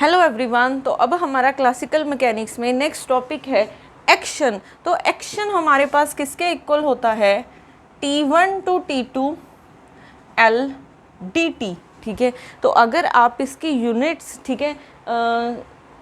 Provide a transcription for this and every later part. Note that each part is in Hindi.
Hello everyone. तो अब हमारा क्लासिकल मैकेनिक्स में नेक्स्ट टॉपिक है एक्शन। तो एक्शन हमारे पास किसके इक्वल होता है? T1 to T2 L dt। ठीक है, तो अगर आप इसकी यूनिट्स, ठीक है,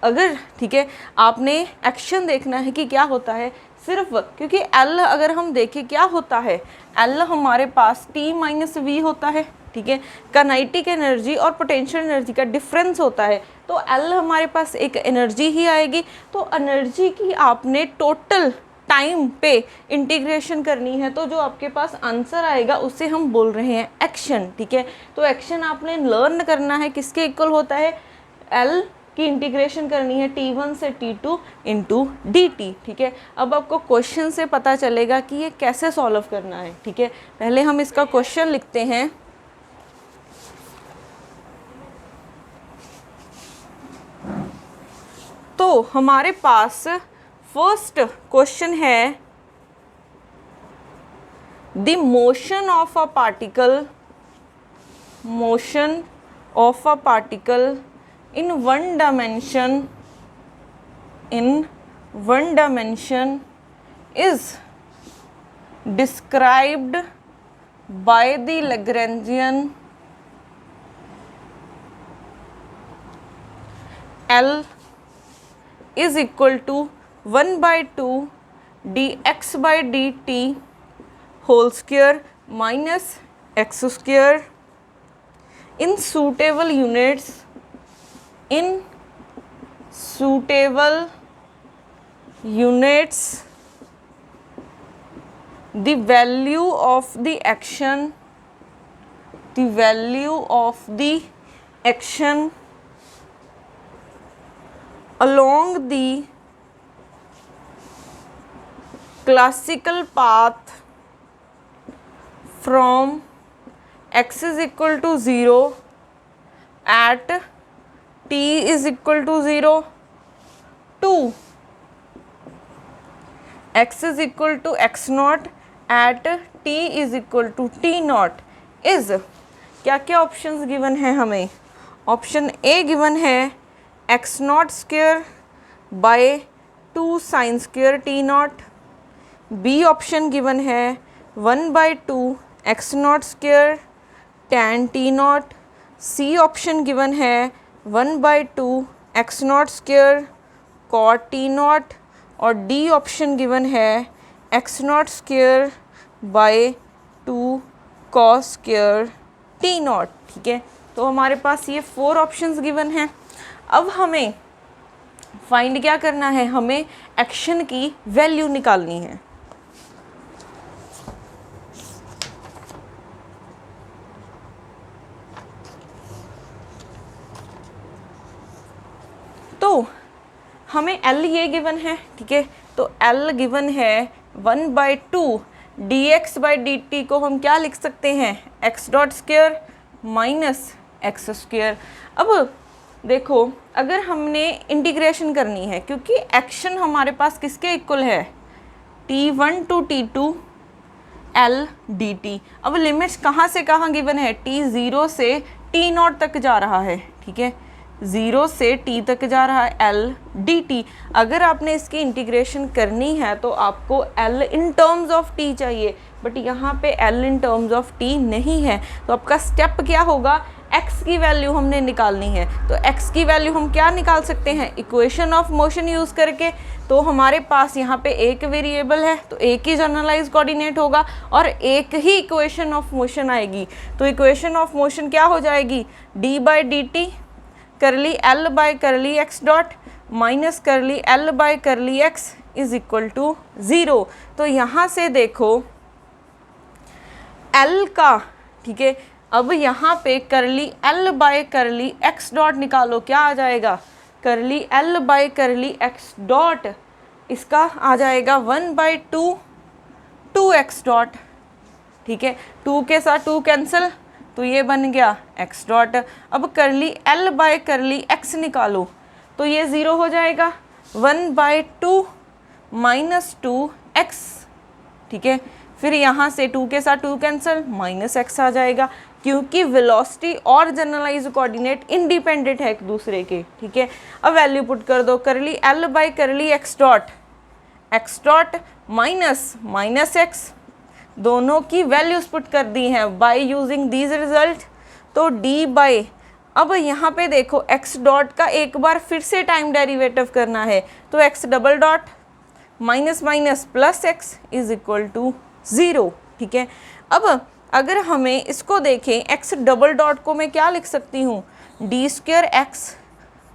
अगर ठीक है आपने एक्शन देखना है कि क्या होता है, सिर्फ क्योंकि L अगर हम देखें क्या होता है, L हमारे पास T माइनस वी होता है। ठीक है, काइनेटिक एनर्जी और पोटेंशियल एनर्जी का डिफरेंस होता है, तो L हमारे पास एक एनर्जी ही आएगी। तो एनर्जी की आपने टोटल टाइम पे इंटीग्रेशन करनी है, तो जो आपके पास आंसर आएगा उसे हम बोल रहे हैं एक्शन। ठीक है, तो एक्शन आपने लर्न करना है किसके इक्वल होता है, L की इंटीग्रेशन करनी है T1 से T2 इंटू dt। ठीक है, अब आपको क्वेश्चन से पता चलेगा कि ये कैसे सॉल्व करना है। ठीक है, पहले हम इसका क्वेश्चन लिखते हैं। तो हमारे पास फर्स्ट क्वेश्चन है, the motion of a particle in one dimension is described by the Lagrangian L is equal to 1 by 2 dx by dt whole square minus x square in suitable units the value of the action along the classical path from x is equal to 0 at t is equal to 0 to x is equal to x naught at t is equal to t naught is, क्या क्या ऑप्शंस गिवन है हमें? ऑप्शन ए गिवन है x naught square by 2 sine square T naught. B option given है 1 by 2 x naught square tan T naught. C option given है 1 by 2 x naught square cot T naught. और डी ऑप्शन गिवन है x naught square by 2 cos square T naught. ठीक है, तो हमारे पास ये 4 ऑप्शंस गिवन हैं। अब हमें फाइंड क्या करना है, हमें एक्शन की वैल्यू निकालनी है। तो हमें L ये गिवन है। ठीक है, तो L गिवन है 1 बाई 2 dx बाई dt को हम क्या लिख सकते हैं, x dot square minus x square. अब देखो, अगर हमने इंटीग्रेशन करनी है, क्योंकि एक्शन हमारे पास किसके इक्वल है, T1 to T2 L dt। अब लिमिट्स कहाँ से कहाँ गिवन है, T 0 से T नॉट तक जा रहा है। ठीक है, 0 से t तक जा रहा है L dt। अगर आपने इसकी इंटीग्रेशन करनी है तो आपको L in terms of t चाहिए, बट यहाँ पे L in terms of t नहीं है। तो आपका स्टेप क्या होगा, x की वैल्यू हमने निकालनी है। तो x की वैल्यू हम क्या निकाल सकते हैं, इक्वेशन ऑफ मोशन यूज़ करके। तो हमारे पास यहाँ पे एक वेरिएबल है, तो एक ही जनरलाइज कोऑर्डिनेट होगा और एक ही इक्वेशन ऑफ मोशन आएगी। तो इक्वेशन ऑफ मोशन क्या हो जाएगी, d by D T curly L by curly x dot minus curly L by curly x is equal to 0। तो यहाँ से देखो L का, ठीक है, अब यहाँ पे करली L by curly x dot निकालो, क्या आ जाएगा, करली L by curly x dot, इसका आ जाएगा 1 बाय 2 x डॉट। ठीक है, 2 के साथ 2 कैंसिल, तो ये बन गया x डॉट। अब करली L बाय करली x निकालो, तो ये 0 हो जाएगा, 1 बाय 2 माइनस 2x। ठीक है, फिर यहाँ से 2 के साथ 2 कैंसिल, माइनस x आ जाएगा। क्योंकि वेलोसिटी और जनरलाइज कोऑर्डिनेट इंडिपेंडेंट है एक दूसरे के, ठीक है। अब वैल्यू पुट कर दो, करली एल बाई करली एक्स डॉट माइनस एक्स, दोनों की वैल्यूज पुट कर दी हैं बाय यूजिंग दीज रिजल्ट। तो डी बाई, अब यहाँ पे देखो एक्स डॉट का एक बार फिर से टाइम डेरिवेटिव करना है, तो x double dot minus minus plus x is equal to 0, ठीक है। अब अगर हमें इसको देखें, एक्स डबल डॉट को मैं क्या लिख सकती हूँ, D square x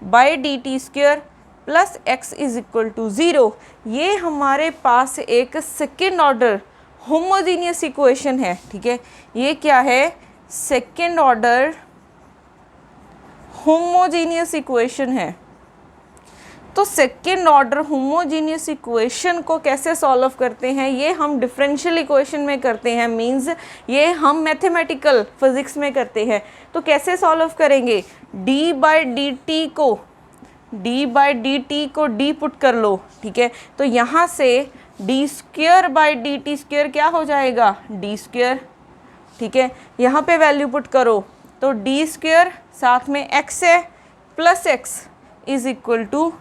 by D T square plus x is equal to 0। ये हमारे पास एक सेकेंड ऑर्डर होमोजीनियस इक्वेशन है, ठीक है। ये क्या है, सेकेंड ऑर्डर होमोजीनियस इक्वेशन है। तो सेकेंड ऑर्डर होमोजीनियस इक्वेशन को कैसे सॉल्व करते हैं, ये हम डिफरेंशियल इक्वेशन में करते हैं, मींस ये हम मैथमेटिकल फिजिक्स में करते हैं। तो कैसे सॉल्व करेंगे, d बाई डी टी को d पुट कर लो, ठीक है। तो यहाँ से D square by D T square क्या हो जाएगा, डी स्क्वेयर, ठीक है। यहाँ पे वैल्यू पुट करो, तो डी स्क्वेयर साथ में x है plus x is equal to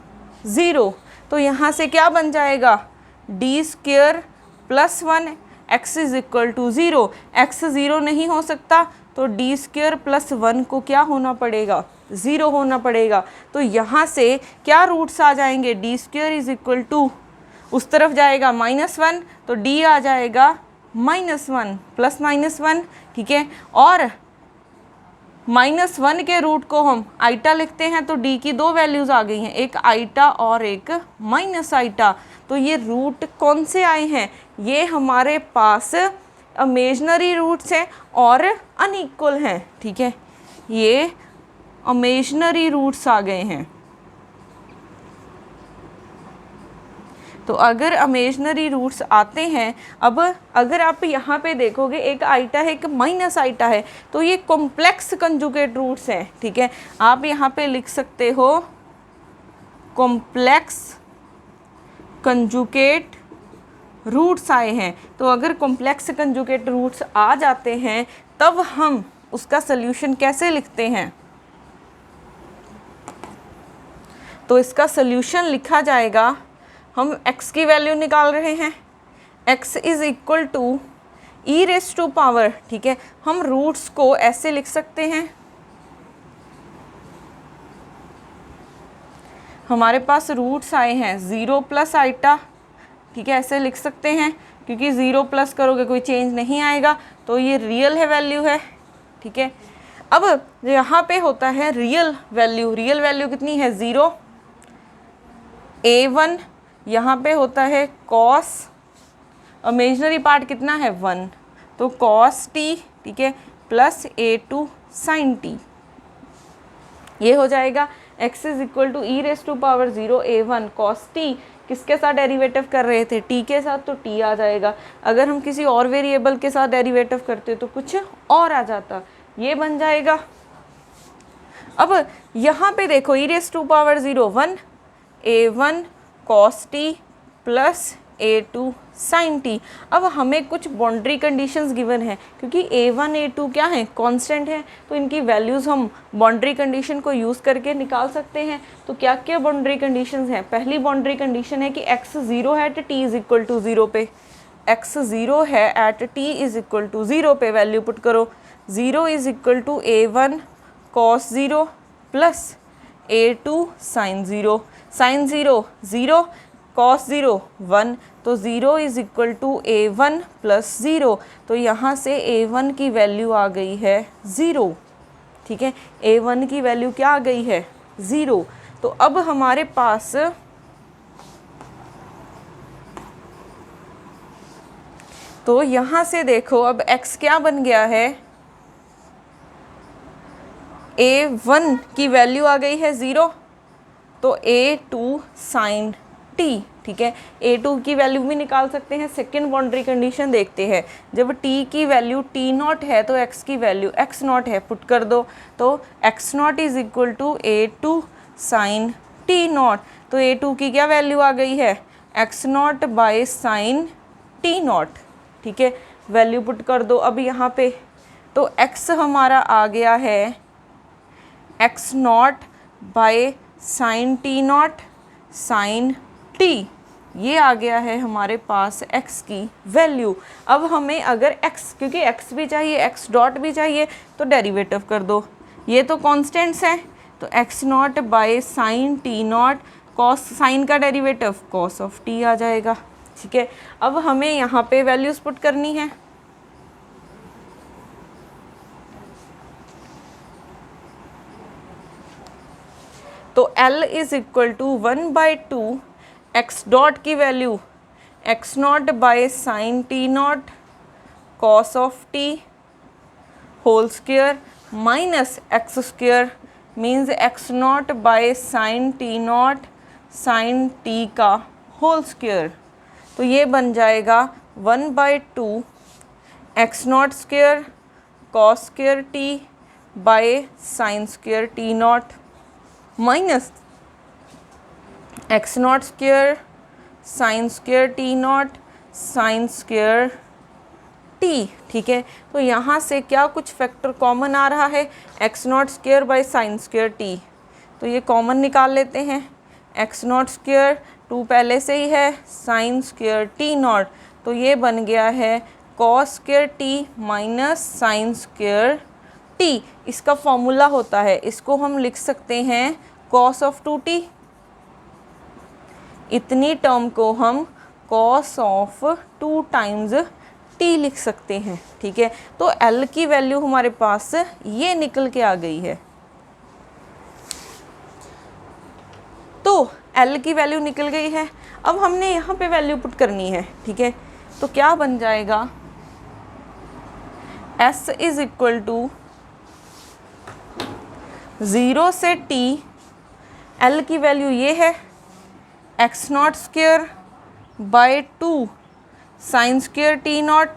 0। तो यहाँ से क्या बन जाएगा, D square plus 1 x is equal to 0। X 0 नहीं हो सकता, तो डी स्क्वेयर प्लस 1 को क्या होना पड़ेगा, 0 होना पड़ेगा। तो यहाँ से क्या रूट्स आ जाएंगे, D square is equal to उस तरफ जाएगा -1, तो डी आ जाएगा -1 प्लस -1, ठीक है। और -1 के रूट को हम आइटा लिखते हैं, तो डी की दो वैल्यूज़ आ गई हैं, एक आइटा और एक माइनस आइटा। तो ये रूट कौन से आए हैं, ये हमारे पास इमेजिनरी रूट्स हैं और अनइक्वल हैं, ठीक है। ये इमेजिनरी रूट्स आ गए हैं। तो अगर इमेजिनरी रूट्स आते हैं, अब अगर आप यहाँ पे देखोगे एक आइटा है एक माइनस आइटा है, तो ये कॉम्प्लेक्स कंजुगेट रूट्स हैं, ठीक है। आप यहाँ पे लिख सकते हो कॉम्प्लेक्स कंजुगेट रूट्स आए हैं। तो अगर कॉम्प्लेक्स कंजुगेट रूट्स आ जाते हैं, तब हम उसका सल्यूशन कैसे लिखते हैं, तो इसका सल्यूशन लिखा जाएगा, हम x की वैल्यू निकाल रहे हैं, x is equal to E raise to power, ठीक है। हम रूट्स को ऐसे लिख सकते हैं, हमारे पास रूट्स आए हैं 0 प्लस आइटा, ठीक है, ऐसे लिख सकते हैं, क्योंकि 0 प्लस करोगे कोई चेंज नहीं आएगा, तो ये रियल है वैल्यू है, ठीक है। अब यहाँ पे होता है रियल वैल्यू कितनी है, 0, a1, यहाँ पे होता है कॉस, इमेजिनरी पार्ट कितना है 1, तो कॉस टी, ठीक है, प्लस a2 साइन टी, ये हो जाएगा x is equal to E raise to power 0 a1 cos T, किसके साथ डेरिवेटिव कर रहे थे, t के साथ, तो t आ जाएगा। अगर हम किसी और वेरिएबल के साथ डेरिवेटिव करते तो कुछ और आ जाता, ये बन जाएगा। अब यहाँ पे देखो e raise to power 0 1 a1 cos t plus a2 sine t. अब हमें कुछ बाउंड्री कंडीशंस गिवन है, क्योंकि a1 a2 क्या है, कांस्टेंट है, तो इनकी वैल्यूज़ हम बाउंड्री कंडीशन को यूज़ करके निकाल सकते हैं। तो क्या क्या बाउंड्री कंडीशंस हैं, पहली बाउंड्री कंडीशन है कि x 0 है at t is equal to 0 पे, x 0 है at t is equal to 0 पे, वैल्यू पुट करो, 0 is equal to a1 cos 0 plus a2 sine 0, sine 0 0 cos 0 1, तो 0 is equal to a1 plus 0, तो यहाँ से a1 की वैल्यू आ गई है 0, ठीक है। a1 की वैल्यू क्या आ गई है, 0। तो अब हमारे पास तो यहाँ से देखो अब x क्या बन गया है, a1 की वैल्यू आ गई है 0, तो a2 साइन t, ठीक है। a2 की वैल्यू भी निकाल सकते हैं। सेकेंड बाउंड्री कंडीशन देखते हैं, जब t की वैल्यू t0 है तो x की वैल्यू x0 है, पुट कर दो, तो x0 is equal to a2 sign t0, तो a2 की क्या वैल्यू आ गई है, x0 बाय साइन t0, ठीक है, वैल्यू पुट कर दो। अब यहाँ पे तो x हमारा आ गया है x not by sine T not sine t, ये आ गया है हमारे पास x की वैल्यू। अब हमें अगर x, क्योंकि x भी चाहिए x डॉट भी चाहिए, तो डेरिवेटिव कर दो, ये तो कॉन्स्टेंट्स हैं, तो x not by sine T not, cos sine का डेरिवेटिव कॉस ऑफ t आ जाएगा। ठीक है, अब हमें यहाँ पे वैल्यूज पुट करनी है। तो L is equal to 1/2 x dot की value x not by sine T not cos of t whole square minus x square means x not by sine T not sine t का होल स्क्वायर। तो ये बन जाएगा 1/2 x nought square cos square t by sine square t nought minus x not square sine square T not sine square t. ठीक है, तो यहाँ से क्या कुछ फैक्टर कॉमन आ रहा है, x not square by sine square T, तो ये कॉमन निकाल लेते हैं। एक्स नॉट स्क्वायर 2 पहले से ही है, साइन स्क्वायर टी नॉट, तो ये बन गया है cos square T minus sign square T. इसका फॉर्मूला होता है, इसको हम लिख सकते हैं कॉस ऑफ 2t, इतनी टर्म को हम कॉस ऑफ 2 टाइम्स t लिख सकते हैं। ठीक है, तो L की वैल्यू हमारे पास ये निकल के आ गई है। तो L की वैल्यू निकल गई है, अब हमने यहाँ पे वैल्यू पुट करनी है। ठीक है, तो क्या बन जाएगा, S इज इक्वल टू 0 से t, L की वैल्यू ये है x not square by 2 sine square T naught.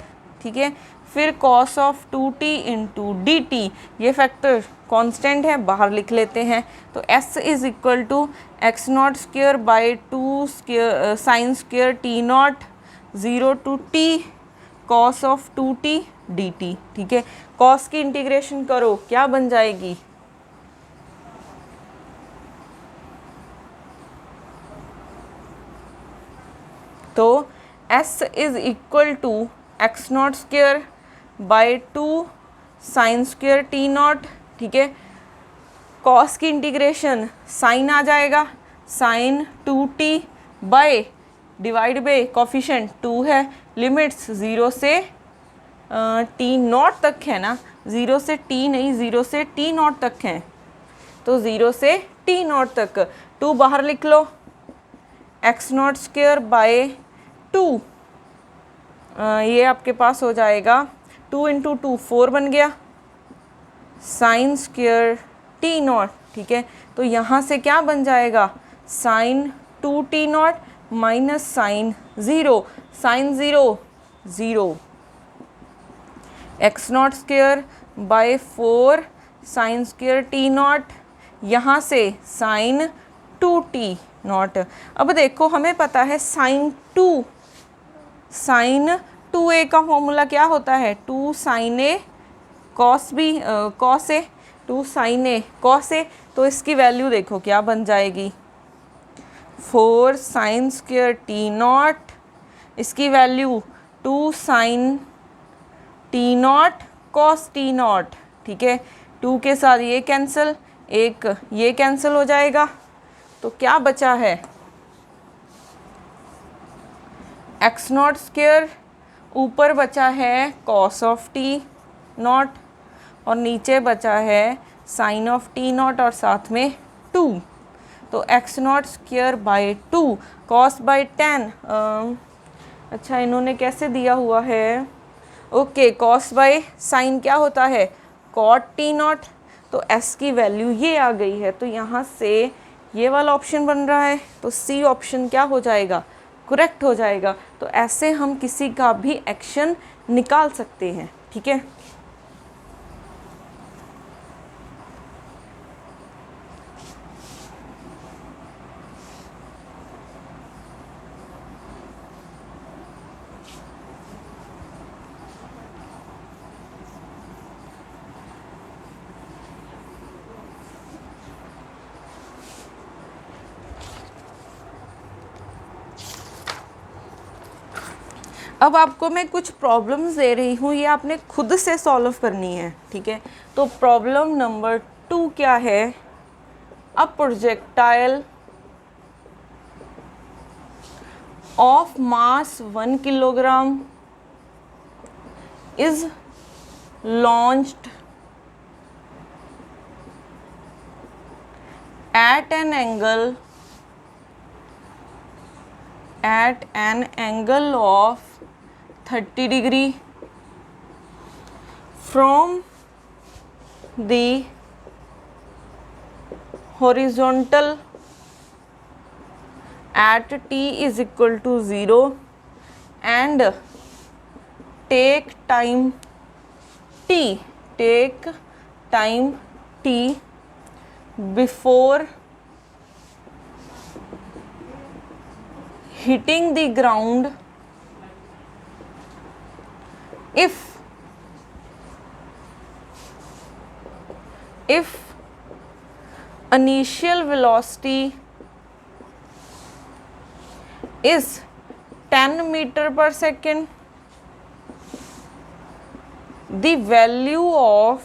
ठीक है, फिर cos of 2t into D T, ये फैक्टर कांस्टेंट है, बाहर लिख लेते हैं। तो s is equal to x not square by 2 square sine square T naught 0 to t cos of 2t dt। ठीक है, कॉस की इंटीग्रेशन करो, क्या बन जाएगी, तो s is equal to x not square by 2 sine square T naught. ठीक है, कॉस की इंटीग्रेशन साइन आ जाएगा, sine 2t by divide by coefficient 2 है, लिमिट्स 0 से t नॉट तक है ना, 0 से t नहीं, 0 से t नॉट तक है, तो 0 से t नॉट तक 2 बाहर लिख लो, एक्स नॉट स्क्वायर बाय 2, ये आपके पास हो जाएगा 2 इंटू 2 4 बन गया, साइन स्क्वायर टी नॉट। ठीक है, तो यहाँ से क्या बन जाएगा, sine 2t naught minus sine 0, sine 0 0, x not square by 4 sine square T naught, यहाँ से साइन 2t नॉट। अब देखो हमें पता है साइन 2a का फॉर्मूला क्या होता है, 2 sine A cos B cos A, 2 sine A cos A, तो इसकी वैल्यू देखो क्या बन जाएगी, 4 साइन स्क्वायर टी नॉट, इसकी value 2 sine T not cos T naught. ठीक है, 2 के साथ ये कैंसिल, एक ये कैंसिल हो जाएगा, तो क्या बचा है, एक्स नॉट स्क्वायर, ऊपर बचा है कॉस ऑफ टी नॉट और नीचे बचा है साइन ऑफ टी नॉट और साथ में 2, तो x not square by 2 cos bye 10, अच्छा इन्होंने कैसे दिया हुआ है, ओके कॉस बाय साइन क्या होता है, कॉट टी नॉट, तो एस की वैल्यू ये आ गई है, तो यहाँ से ये वाला ऑप्शन बन रहा है, तो सी ऑप्शन क्या हो जाएगा, करेक्ट हो जाएगा। तो ऐसे हम किसी का भी एक्शन निकाल सकते हैं। ठीक है, अब आपको मैं कुछ प्रॉब्लम्स दे रही हूँ, ये आपने खुद से सॉल्व करनी है, ठीक है। तो प्रॉब्लम नंबर 2 क्या है? A projectile of mass 1 kilogram is launched at an angle of 30 degree from the horizontal at t is equal to 0 and take time t before hitting the ground if initial velocity is 10 meter per second, the value of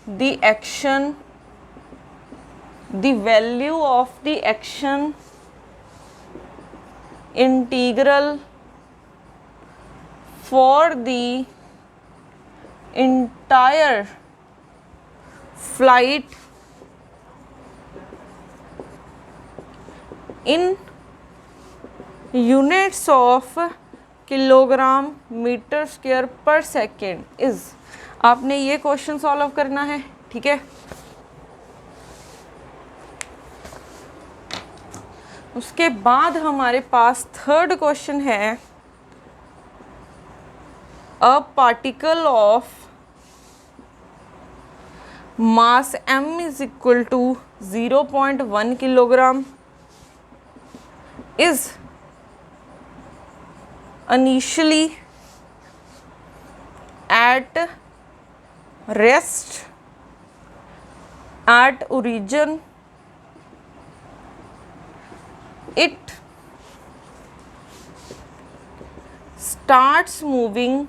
the action integral for the entire flight in units of kilogram metre square per second is. आपने ये क्वेश्चन सॉल्व करना है, ठीक है। उसके बाद हमारे पास थर्ड क्वेश्चन है, a particle of mass m is equal to 0.1 kilogram is initially at rest at origin. It starts moving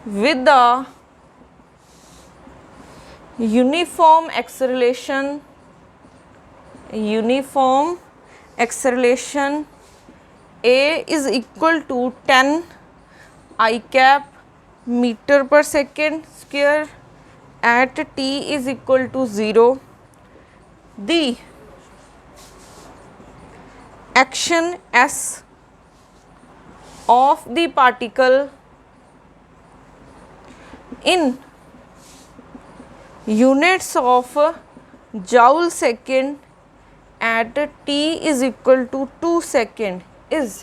with the uniform acceleration a is equal to 10 I cap meter per second square at t is equal to 0. The action s of the particle in units of joule second at t is equal to 2 second is,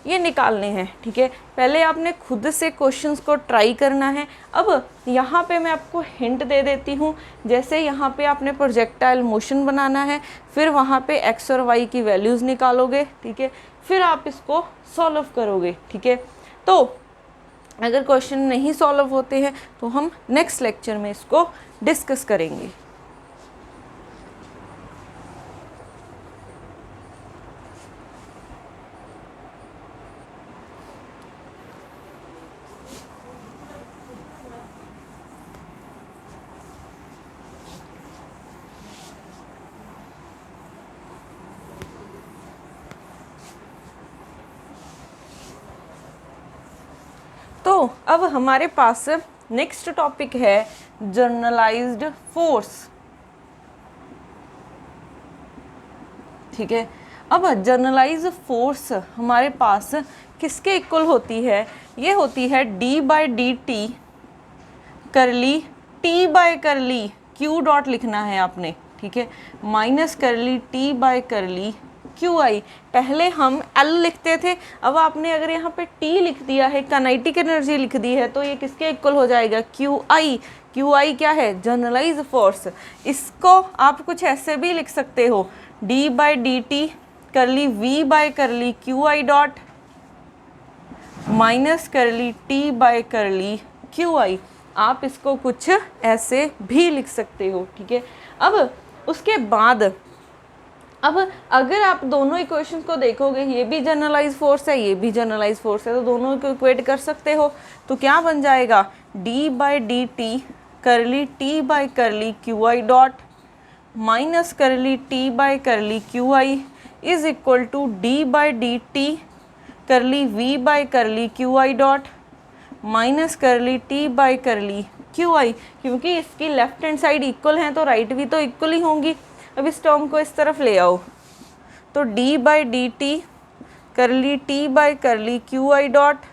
ये निकालने हैं, ठीक है। पहले आपने खुद से क्वेश्चंस को ट्राई करना है। अब यहाँ पे मैं आपको हिंट दे देती हूँ, जैसे यहाँ पे आपने प्रोजेक्टाइल मोशन बनाना है, फिर वहाँ पे x और y की वैल्यूज़ निकालोगे, ठीक है, फिर आप इसको सॉल्व करोगे, ठीक है। तो अगर क्वेश्चन नहीं सॉल्व होते हैं तो हम नेक्स्ट लेक्चर में इसको डिस्कस करेंगे। तो अब हमारे पास नेक्स्ट टॉपिक है जनरलाइज्ड फोर्स, ठीक है। अब जनरलाइज्ड फोर्स हमारे पास किसके इक्वल होती है? ये होती है d by D T curly t by करली q डॉट लिखना है आपने, ठीक है, minus curly t by curly Q आई। पहले हम L लिखते थे, अब आपने अगर यहाँ पे T लिख दिया है, काइनेटिक एनर्जी लिख दी है, तो ये किसके इक्वल हो जाएगा? Q I. क्यू आई क्या है? Generalise force. इसको आप कुछ ऐसे भी लिख सकते हो, D by D T curly V by curly Q I dot minus curly T by curly Q I. आप इसको कुछ ऐसे भी लिख सकते हो, ठीक है। अब उसके बाद अब अगर आप दोनों इक्वेशन को देखोगे, ये भी जनरलाइज फोर्स है, ये भी जनरलाइज फोर्स है, तो दोनों को इक्वेट कर सकते हो। तो क्या बन जाएगा, d by D T curly t by curly Q I dot minus curly t by curly Q I is equal to d by D T curly v by curly Q I dot minus curly t by curly Q I. क्योंकि इसकी लेफ्ट हैंड साइड इक्वल है तो राइट भी तो इक्वल ही होंगी। अब इस टर्म को इस तरफ ले आओ, तो d by D T curly t by curly Q I dot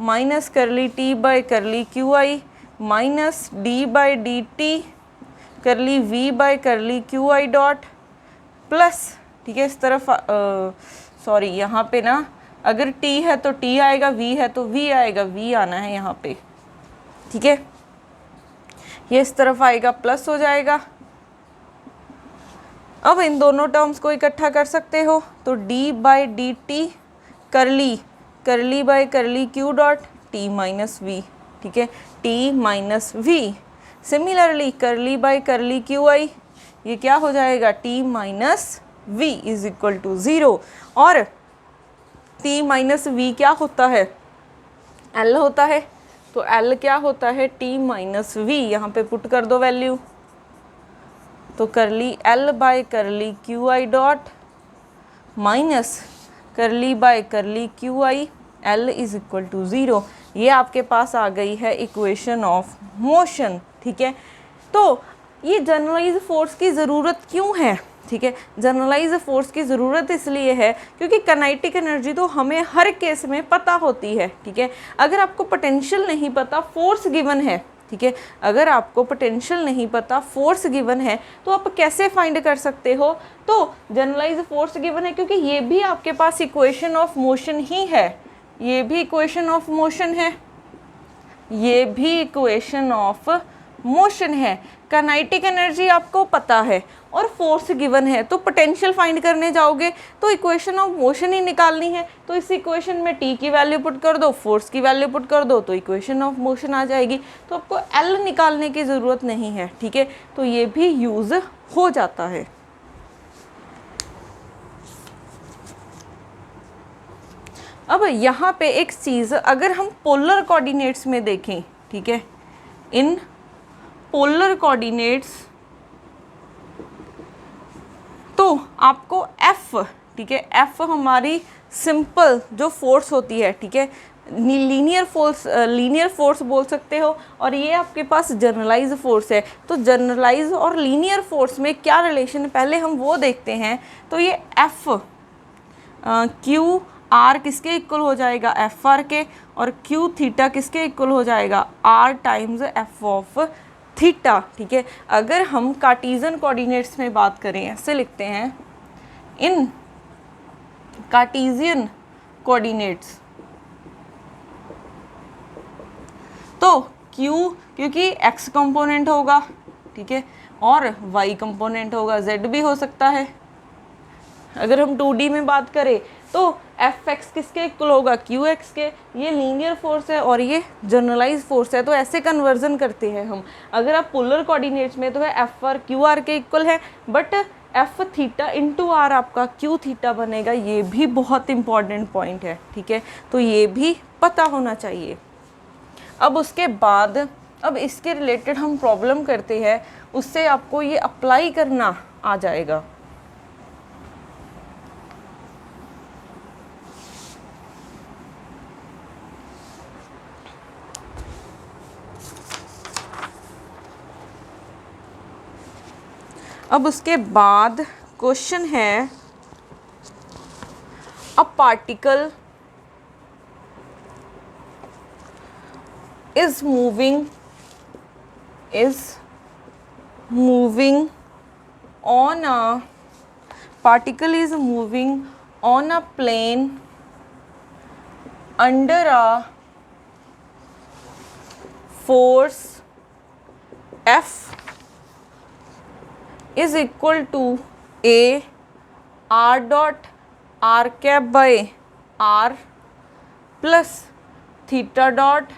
minus curly t by curly Q I minus d by D T curly v by curly Q I dot plus, ठीक है, इस तरफ सॉरी यहाँ पे ना अगर t है तो t आएगा, v है तो v आएगा, v आना है यहाँ पे, ठीक है। ये इस तरफ आएगा, प्लस हो जाएगा। अब इन दोनों टर्म्स को इकट्ठा कर सकते हो, तो d by D T curly by curly Q dot t minus V, ठीक है, t minus V. Similarly curly by curly Q I, ये क्या हो जाएगा, t minus V is equal to 0। और t माइनस वी क्या होता है, l होता है, तो l क्या होता है, t माइनस वी। यहाँ पे पुट कर दो वैल्यू, तो curly l by curly Q I dot minus curly by curly Q I l is equal to 0। ये आपके पास आ गई है इक्वेशन ऑफ मोशन, ठीक है। तो ये जनरलाइज फोर्स की ज़रूरत क्यों है, ठीक है। जनरलाइज फोर्स की ज़रूरत इसलिए है क्योंकि काइनेटिक एनर्जी तो हमें हर केस में पता होती है, ठीक है। अगर आपको पोटेंशियल नहीं पता, फोर्स गिवन है, ठीक है, अगर आपको पोटेंशियल नहीं पता, फोर्स गिवन है, तो आप कैसे फाइंड कर सकते हो, तो जनरलाइज फोर्स गिवन है क्योंकि ये भी आपके पास इक्वेशन ऑफ मोशन ही है, ये भी इक्वेशन ऑफ मोशन है, ये भी इक्वेशन ऑफ मोशन है। काइनेटिक एनर्जी आपको पता है और फोर्स गिवन है, तो पोटेंशियल फाइंड करने जाओगे तो इक्वेशन ऑफ मोशन ही निकालनी है। तो इस इक्वेशन में t की वैल्यू पुट कर दो, फोर्स की वैल्यू पुट कर दो, तो इक्वेशन ऑफ मोशन आ जाएगी। तो आपको l निकालने की ज़रूरत नहीं है, ठीक है। तो ये भी यूज़ हो जाता है। अब यहाँ पे एक चीज़, अगर हम पोलर कोऑर्डिनेट्स में देखें, ठीक है, इन पोलर कोऑर्डिनेट्स, तो आपको F, ठीक है, F हमारी सिंपल जो फोर्स होती है, ठीक है, लीनियर फोर्स बोल सकते हो, और ये आपके पास जनरलाइज फोर्स है। तो जनरलाइज और लीनियर फोर्स में क्या रिलेशन है, पहले हम वो देखते हैं। तो ये F क्यू आर किसके इक्वल हो जाएगा, एफ आर के, और क्यू थीटा किसके इक्वल हो जाएगा, R times F of theta, ठीक है। अगर हम कार्टीजन कोऑर्डिनेट्स में बात करें, ऐसे लिखते हैं, इन कार्टीजियन कोऑर्डिनेट्स, तो Q क्योंकि x कंपोनेंट होगा, ठीक है, और y कंपोनेंट होगा, z भी हो सकता है। अगर हम 2D में बात करें तो Fx किसके इक्वल होगा, Qx के। ये लीनियर फोर्स है और ये जनरलाइज फोर्स है, तो ऐसे कन्वर्जन करते हैं हम। अगर आप पोलर कोऑर्डिनेट्स में तो है Fr Qr के इक्वल है, but F theta into R आपका Q थीटा बनेगा। ये भी बहुत इंपॉर्टेंट पॉइंट है, ठीक है, तो ये भी पता होना चाहिए। अब उसके बाद, अब इसके रिलेटेड हम प्रॉब्लम करते हैं, उससे आपको ये अप्लाई करना आ जाएगा। अब उसके बाद क्वेश्चन है, a particle is moving on a particle is moving on a plane under a force F is equal to A r dot r cap by r plus theta dot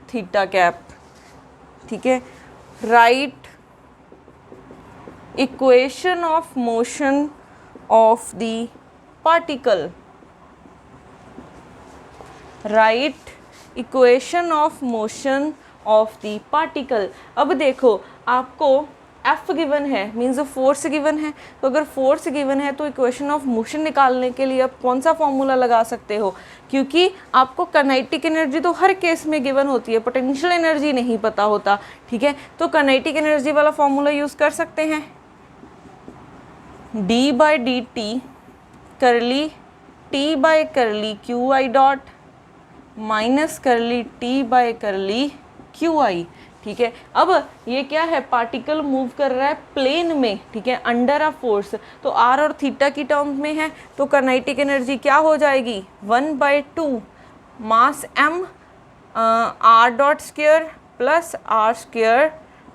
theta cap, ठीक है। Right equation of motion of the particle. Write equation of motion of the particle. अब देखो आपको F गिवन है, मीन्स फोर्स गिवन है, तो अगर फोर्स गिवन है तो इक्वेशन ऑफ मोशन निकालने के लिए आप कौन सा फॉर्मूला लगा सकते हो, क्योंकि आपको काइनेटिक एनर्जी तो हर केस में गिवन होती है, पोटेंशियल एनर्जी नहीं पता होता, ठीक है। तो काइनेटिक एनर्जी वाला फॉर्मूला यूज़ कर सकते हैं, d/dt curly t by curly Q I dot minus curly t by curly Q आई, ठीक है। अब ये क्या है, पार्टिकल मूव कर रहा है प्लेन में, ठीक है, अंडर अ फोर्स, तो r और थीटा की टर्म्स में है, तो काइनेटिक एनर्जी क्या हो जाएगी 1/2 मास m r dot square plus r square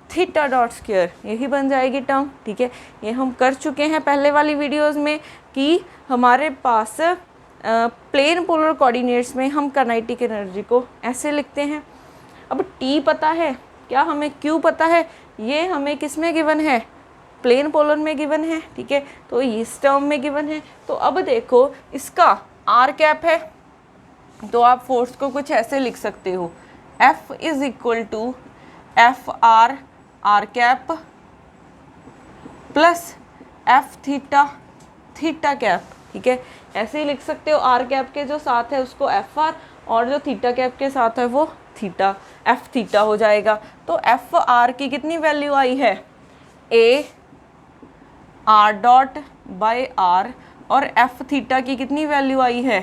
theta dot square, यही बन जाएगी टर्म, ठीक है। ये हम कर चुके हैं पहले वाली वीडियोस में कि हमारे पास प्लेन पोलर कोऑर्डिनेट्स में हम काइनेटिक एनर्जी को ऐसे लिखते हैं। अब t पता है, क्या हमें q पता है, ये हमें किस में गिवन है, प्लेन पोलर में गिवन है, ठीक है, तो इस टर्म में गिवन है। तो अब देखो इसका r कैप है, तो आप फोर्स को कुछ ऐसे लिख सकते हो, F is equal to F R R cap plus F theta theta cap, ठीक है, ऐसे ही लिख सकते हो। आर कैप के जो साथ है उसको एफ आर, और जो थीटा कैप के साथ है वो थीटा एफ थीटा हो जाएगा। तो एफ आर की कितनी वैल्यू आई है, A R dot by R, और एफ थीटा की कितनी वैल्यू आई है,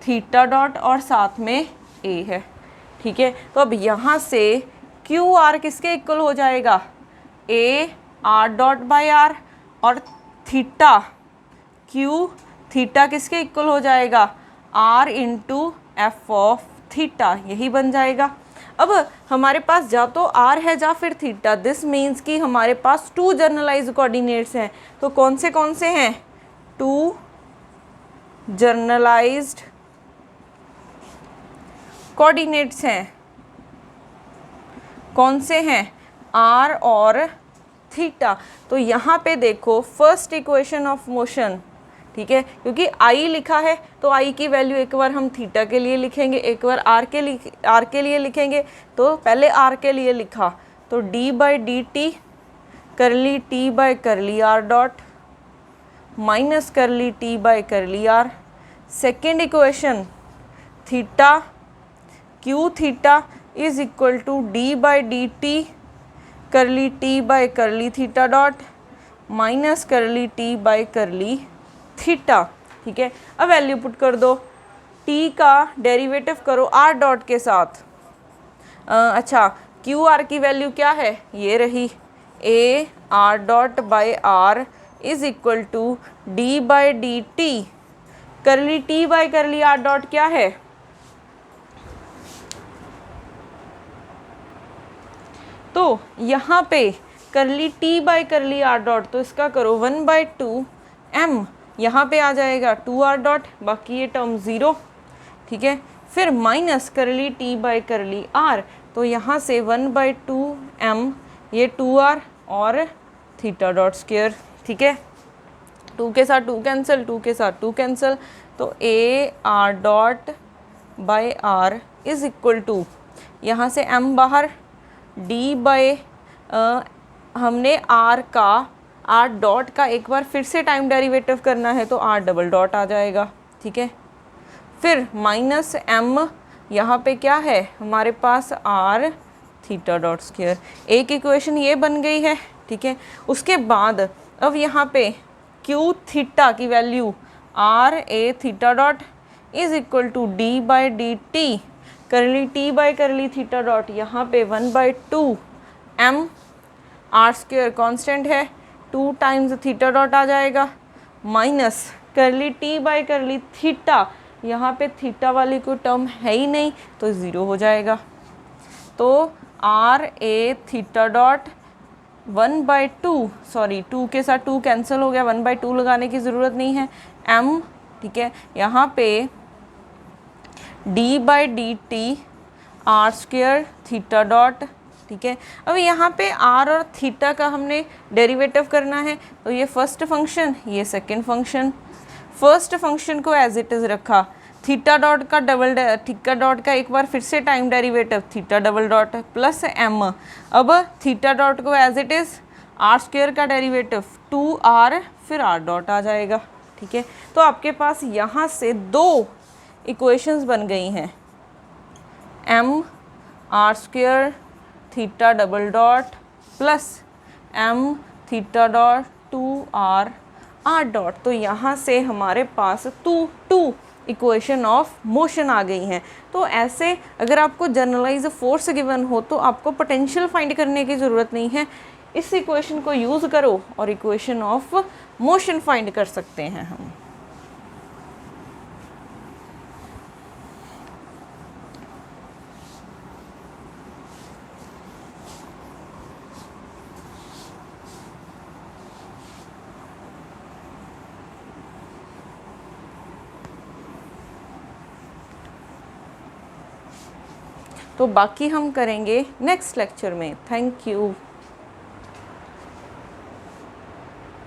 थीटा डॉट और साथ में ए है, ठीक है। तो अब यहाँ से क्यू आर किसके इक्वल हो जाएगा, A R dot by R, और थीटा क्यू थीटा किसके इक्वल हो जाएगा, R into F of theta, यही बन जाएगा। अब हमारे पास जा तो आर है जा फिर थीटा, दिस मीन्स कि हमारे पास 2 जर्नलाइज्ड कोऑर्डिनेट्स हैं। तो कौन से हैं, 2 जर्नलाइज्ड कोऑर्डिनेट्स हैं, कौन से हैं, आर और थीटा। तो यहाँ पे देखो फर्स्ट इक्वेशन ऑफ मोशन, ठीक है, क्योंकि आई लिखा है तो आई की वैल्यू एक बार हम थीटा के लिए लिखेंगे, एक बार आर के लिए लिखेंगे। तो पहले आर के लिए लिखा तो d/dt curly t by curly R dot minus curly t by curly R. Second equation theta Q theta is equal to d/dt curly t by curly theta dot minus curly t by curly theta, ठीक है। अब वैल्यू पुट कर दो, t का डेरिवेटिव करो r डॉट के साथ। अच्छा क्यू आर की वैल्यू क्या है, ये रही, a r dot by r is equal to d/dt curly t by curly r dot क्या है, तो यहाँ पे curly t by curly r dot, तो इसका करो 1/2 m, यहाँ पे आ जाएगा 2r डॉट, बाकी ये टर्म 0, ठीक है। फिर minus curly t by curly r, तो यहाँ से 1/2 m, ये 2r और थीटा डॉट स्क्वायर, ठीक है। 2 के साथ 2 कैंसिल, 2 के साथ 2 कैंसिल, तो a r dot by r is equal to, यहाँ से m बाहर, d बाय हमने r का r डॉट का एक बार फिर से टाइम डेरिवेटिव करना है तो r डबल डॉट आ जाएगा, ठीक है। फिर माइनस m, यहाँ पे क्या है हमारे पास r थीटा डॉट स्क्वायर, एक इक्वेशन ये बन गई है, ठीक है। उसके बाद अब यहाँ पे q थीटा की value r a theta dot is equal to d/dt curly t by curly theta dot, यहाँ पे 1/2 m, r स्क्वायर कॉन्स्टेंट है, 2 टाइम्स थीटा डॉट आ जाएगा, minus curly t by curly theta, यहाँ पे थीटा वाली कोई टर्म है ही नहीं तो 0 हो जाएगा। तो r a theta dot 1/2, sorry 2 के साथ 2 कैंसिल हो गया, 1/2 लगाने की ज़रूरत नहीं है, m, ठीक है। यहाँ पे d/dt r square theta dot ठीक है। अब यहाँ पे r और थीटा का हमने डेरिवेटिव करना है, तो ये फर्स्ट फंक्शन, ये सेकंड फंक्शन। फर्स्ट फंक्शन को एज इट इज़ रखा, थीटा डॉट का थीटा डॉट का एक बार फिर से time derivative theta double dot plus m। अब थीटा डॉट को as it is r square का डेरिवेटिव 2r फिर r डॉट आ जाएगा, ठीक है। तो आपके पास यहाँ से दो इक्वेशंस बन गई हैं, m r square theta double dot plus m theta dot 2r r dot. तो यहाँ से हमारे पास टू इक्वेशन ऑफ मोशन आ गई हैं। तो ऐसे अगर आपको जनरलाइज फोर्स गिवन हो तो आपको पोटेंशियल फाइंड करने की ज़रूरत नहीं है, इस इक्वेशन को यूज़ करो और इक्वेशन ऑफ मोशन फाइंड कर सकते हैं हम। तो बाकी हम करेंगे नेक्स्ट लेक्चर में। Thank you.